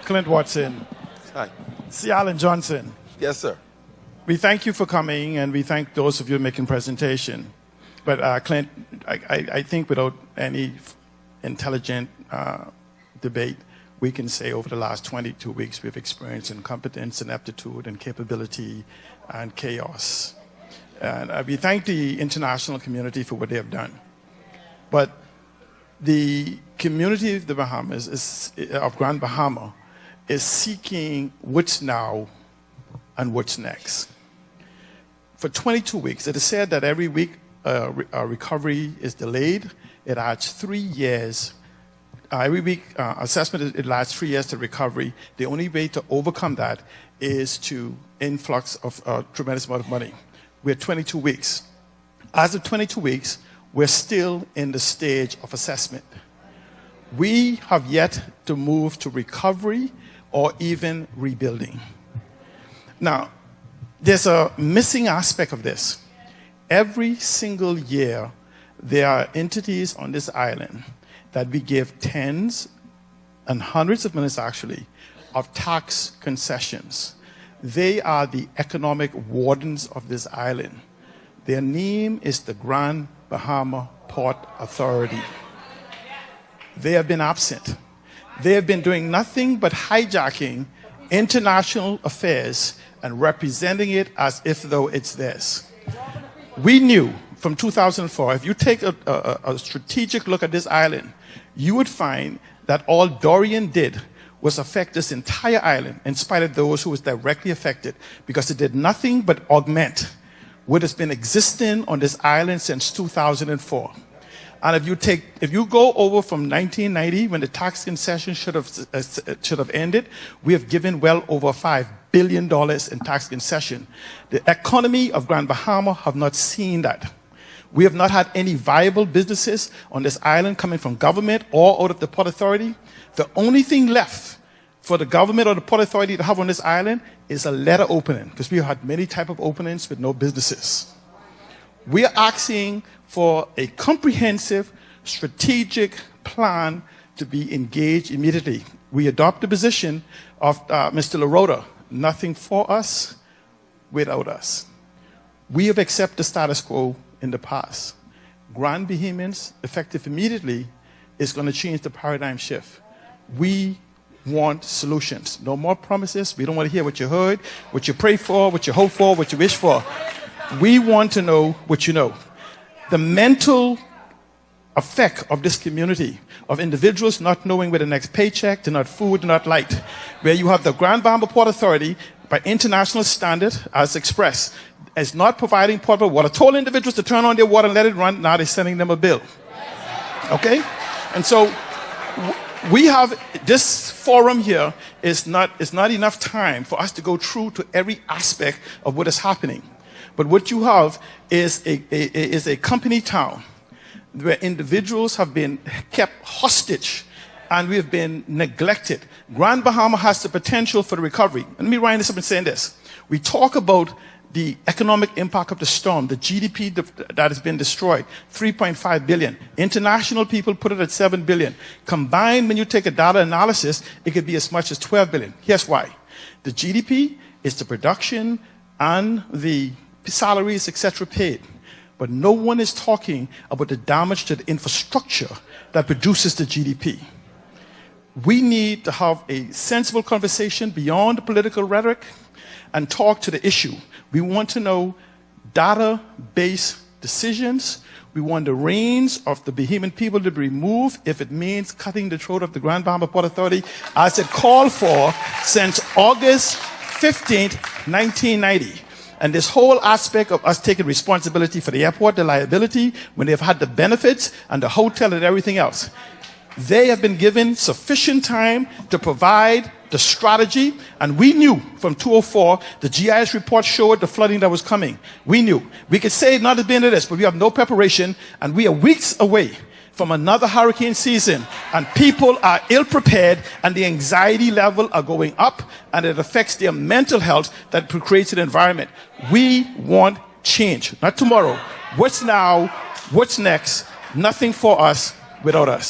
Clint Watson. Hi. C. Allen Johnson. Yes, sir. We thank you for coming, and we thank those of you making presentation. But Clint, I think without any intelligent debate, we can say over the last 22 weeks we've experienced incompetence, ineptitude, and capability, and chaos. And we thank the international community for what they have done. But the community of the Bahamas, of Grand Bahama, is seeking what's now and what's next. For 22 weeks, it is said that every week a recovery is delayed. It adds 3 years. Every week assessment, it lasts 3 years to recovery. The only way to overcome that is to influx of a tremendous amount of money. We're 22 weeks. As of 22 weeks, we're still in the stage of assessment. We have yet to move to recovery or even rebuilding. Now, there's a missing aspect of this. Every single year, there are entities on this island that we give tens and hundreds of millions, actually, of tax concessions. They are the economic wardens of this island. Their name is the Grand Bahama Port Authority. They have been absent. They have been doing nothing but hijacking international affairs and representing it as if though it's theirs. We knew from 2004, if you take a strategic look at this island, you would find that all Dorian did was affect this entire island in spite of those who was directly affected, because it did nothing but augment what has been existing on this island since 2004. And if you go over from 1990, when the tax concession should have ended, we have given well over $5 billion in tax concession. The economy of Grand Bahama have not seen that. We have not had any viable businesses on this island coming from government or out of the Port Authority. The only thing left for the government or the Port Authority to have on this island is a letter opening, because we have had many type of openings with no businesses. We are asking for a comprehensive, strategic plan to be engaged immediately. We adopt the position of Mr. LaRota, nothing for us without us. We have accepted the status quo in the past. Grand Bahamians, effective immediately, is going to change the paradigm shift. We want solutions. No more promises. We don't want to hear what you heard, what you pray for, what you hope for, what you wish for. We want to know what you know. The mental effect of this community, of individuals not knowing where the next paycheck, they're not food, they're not light, where you have the Grand Bahama Port Authority, by international standard, as expressed, as not providing potable water, told individuals to turn on their water and let it run, now they're sending them a bill. Okay? And so we have, this forum here is not enough time for us to go through to every aspect of what is happening. But what you have is a company town where individuals have been kept hostage and we have been neglected. Grand Bahama has the potential for the recovery. Let me wind this up and say this. We talk about the economic impact of the storm, the GDP that has been destroyed, 3.5 billion. International people put it at 7 billion. Combined, when you take a data analysis, it could be as much as 12 billion. Here's why. The GDP is the production and the salaries, etc. paid. But no one is talking about the damage to the infrastructure that produces the GDP. We need to have a sensible conversation beyond the political rhetoric and talk to the issue. We want to know data-based decisions. We want the reins of the Bahamian people to be removed if it means cutting the throat of the Grand Bahama Port Authority, as it called for since August 15th, 1990. And this whole aspect of us taking responsibility for the airport, the liability, when they've had the benefits and the hotel and everything else. They have been given sufficient time to provide the strategy, and we knew from 2004, the GIS report showed the flooding that was coming. We knew. We could say not as being this, but we have no preparation, and we are weeks away from another hurricane season, and people are ill-prepared, and the anxiety level are going up, and it affects their mental health that creates an environment. We want change, not tomorrow. What's now? What's next? Nothing for us without us.